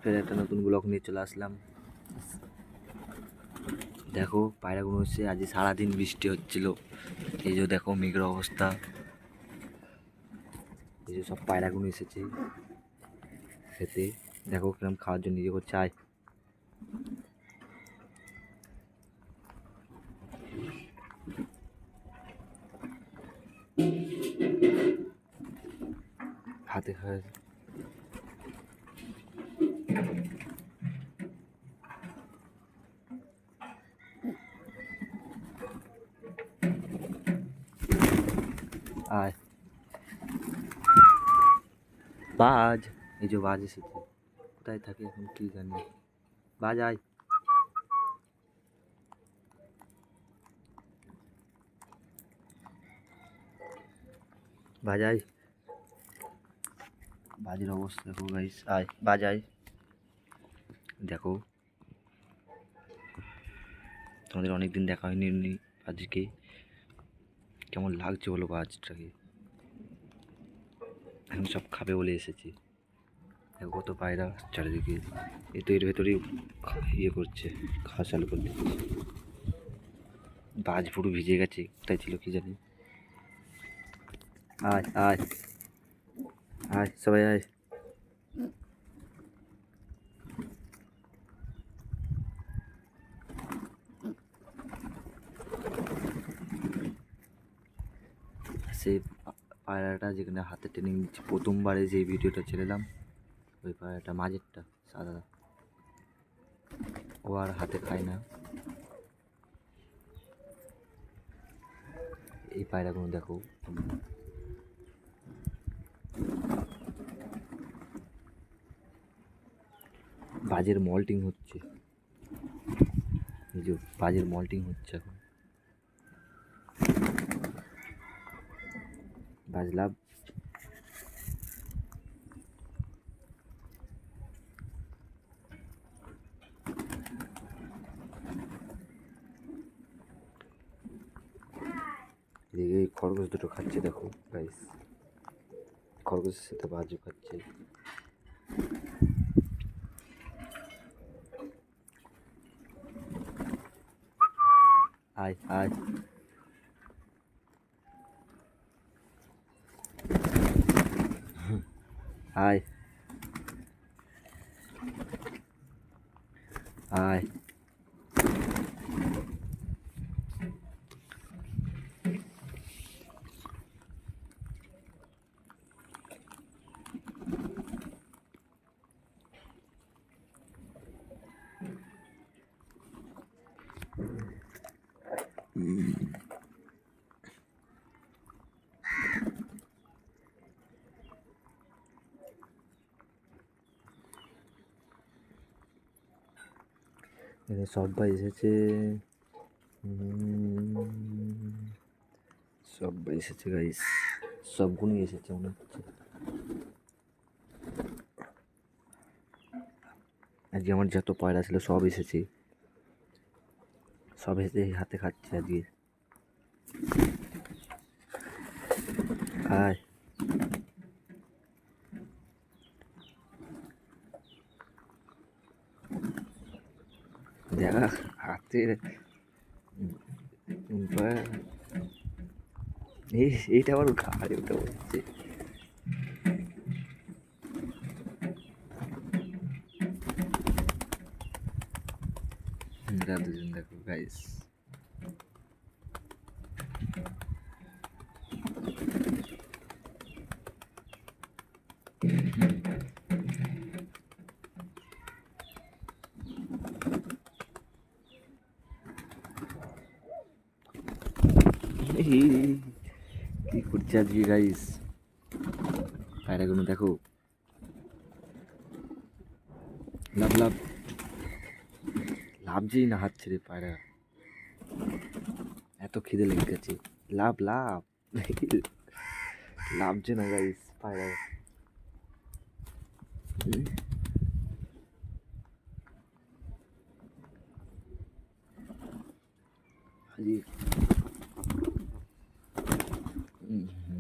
ফের একটা নতুন ব্লগ নিয়ে চলে আসলাম। দেখো পায়রাগুলো হচ্ছে আজ সারাদিন বৃষ্টি হচ্ছিল, এই যে দেখো মেঘের অবস্থা। এই যে সব পায়রাগুলো এসেছে খেতে, দেখো কিরম খাওয়ার জন্য ইয়ে করছে। আয় হাতে খায়। আয় বাজ, এই যে বাজ এসেছে, কোথায় থাকে এখন কি জানি। বাজ আয়, বাজ আয়। বাজের অবস্থা দেখো গাইস, আয় বাজ আয়। দেখো তোমাদের অনেকদিন দেখা হয়নি এমনি, আজকে কেমন লাগছে বলো বাজটাকে। এখন সব খাবে বলে এসেছি। দেখো কত পায়রা চারিদিকে, এই তো এর ভেতরেই ইয়ে করছে, খাওয়া চালু করে দিচ্ছে। বাজ পুরো ভিজে গেছে, কোথায় ছিল কি জানি। আয় আয় আয় সবাই আয়। সেই পায়রাটা যেখানে হাতে টেনে নিচ্ছে, প্রথমবারে যে ভিডিওটা ছেড়েলাম, ওই পায়রাটা মাঝেরটা সাদা, ও আর হাতে খায় না। এই পায়রাগুলো দেখো, বাজের মল্টিং হচ্ছে, এই যে বাজের মল্টিং হচ্ছে এখন। বাজ লাভ, এদিকে খরগোশ দুটো খাচ্ছে দেখো গাইস, খরগোশের সাথে বাজও খাচ্ছে। আয় আয় আয় আয়। সব্বাই এসেছে, সব্বাই এসেছে গাইস, সবগুলোই এসেছে মনে হচ্ছে। আজকে আমার যত পয়লা ছিল সব এসেছে, সব এসে হাতে খাচ্ছে আজকে। আয় দেখা হাতে এইটা আবার ঘাড়ে ওটা বলছে। দুজন দেখো গাইস, কি করছে আজকে গাইস, পায়রাগুলো দেখো, লাভ লাভ লাভছেই না হাত ছেড়ে পায়রা, এত খিদে লেগে গেছে। লাভ লাভ লাভছে না গাইস পায়রা।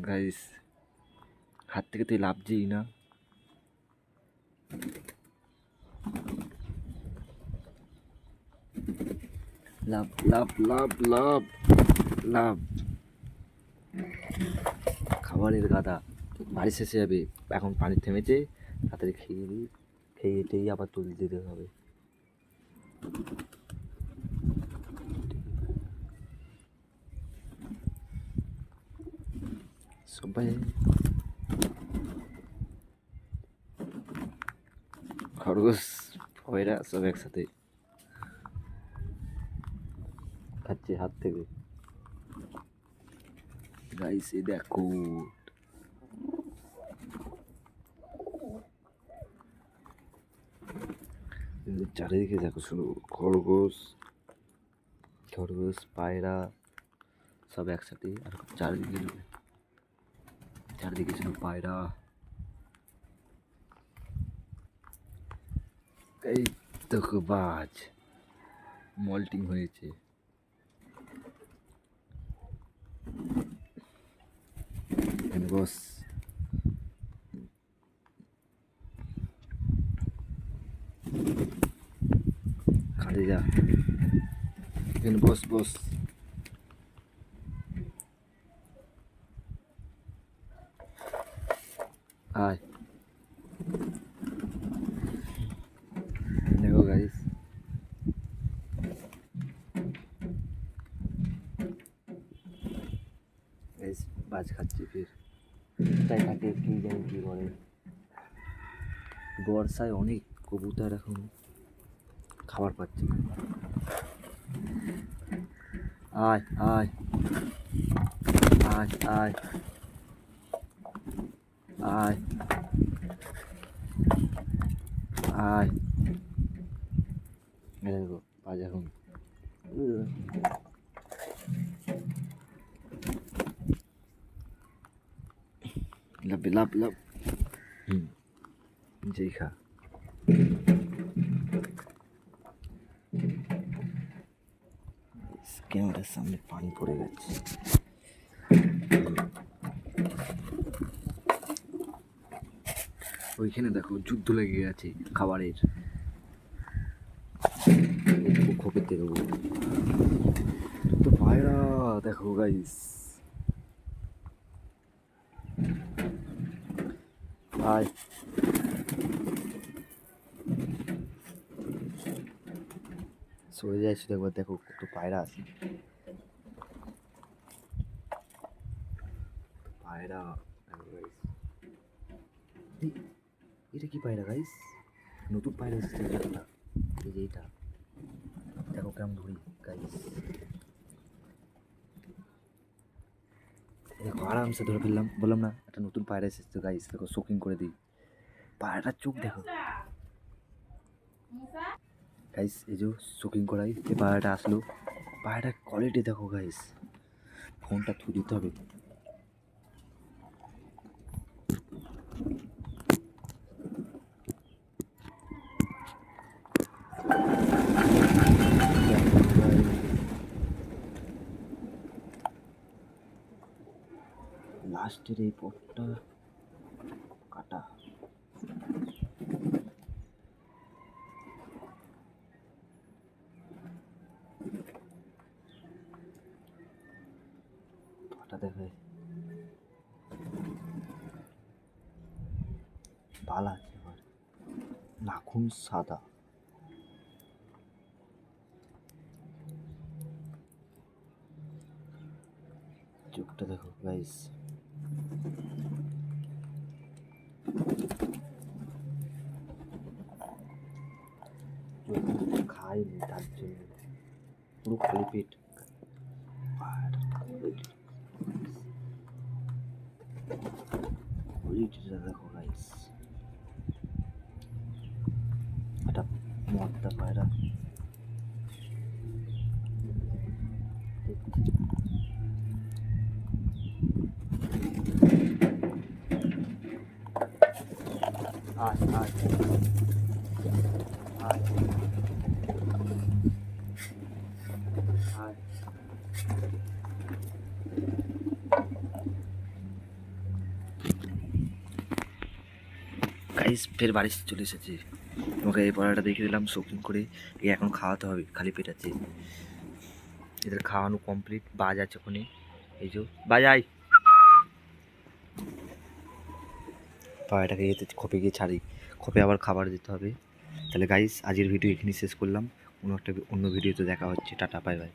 গাইস হাত থেকে তুই লাভছেই না। লাভ লাভ লাভ লাভ লাভ। খাবারের গাদা বাড়ি শেষে যাবে, এখন পানি থেমেছে, তাড়াতাড়ি খেয়ে দিই, খেয়ে এটেই আবার তুলে দিতে হবে। সবাই খরগোশ পয়রা সব একসাথে খাচ্ছে হাত থেকে। গাইস এই দেখো, চারিদিকে দেখো শুধু খরগোশ খরগোশ পায়রা সব একসাথে, আর চারিদিকে শুধু পায়রা। এই দেখো বাজ মল্টিং হয়েছে। বস খালি যা, বস বস। হাই দেখো গাইস, বাজ খাচ্ছে ফির তাই থাকে, কি জানি কি করে। বর্ষায় অনেক কবুতর এখন খাবার পাচ্ছে না। আয় আয় আয় আয় আয় আয়, দেখো বাজ এখন লাভ লাভ লাভ। যেই খা, ক্যামেরার সামনে পানি পড়ে গেছে। ওইখানে দেখো যুদ্ধ লেগে গেছে খাবারের, খোপের থেকে তো পায়রা দেখো গাইস। আয় সরে যায় শুধু একবার দেখো কত পায়রা আছে। পায়রা এটা কি পায়রা গাইস, নতুন পায়রা এসেছে একটা, এই যে এটা দেখো কেমন ধরি গাইস, দেখো আরামসে ধরে ফেললাম, বললাম না একটা নতুন পায়রা এসেছে গাইস। দেখো শোকিং করে দিই, পায়রাটার চোখ দেখো গাইস, এই যে শোকিং করাই এই পায়রাটা আসলো। পায়রাটার কোয়ালিটি দেখো গাইস, ফোনটা থুই দিতে হবে। লাস্টের এই পথটা কাটা, পাটা দেখায় বালা আছে, আবার নাখুন সাদা। চোখটা দেখো গাইস, খাইনি তার জন্য পুরো খালি পেট। দেখো গাইস, একটা মদটা পায়রা আয় আয় আয় আয়। গাইস ফের বাড়ি চলে এসেছি, তোমাকে এই পড়াটা দেখিয়ে দিলাম শৌখিন করে। এই এখন খাওয়াতে হবে, খালি পেট আছে। এদের খাওয়ানো কমপ্লিট, বাজ আছে ওখানে, এই যে বাজাই পায়রাটাকে এতে খোপে গিয়ে ছাড়ি, খোপে আবার খাবার দিতে হবে। তাহলে গাইস আজকের ভিডিও এখানেই শেষ করলাম, অন্য ভিডিওতে দেখা হচ্ছে, টাটা বাই বাই।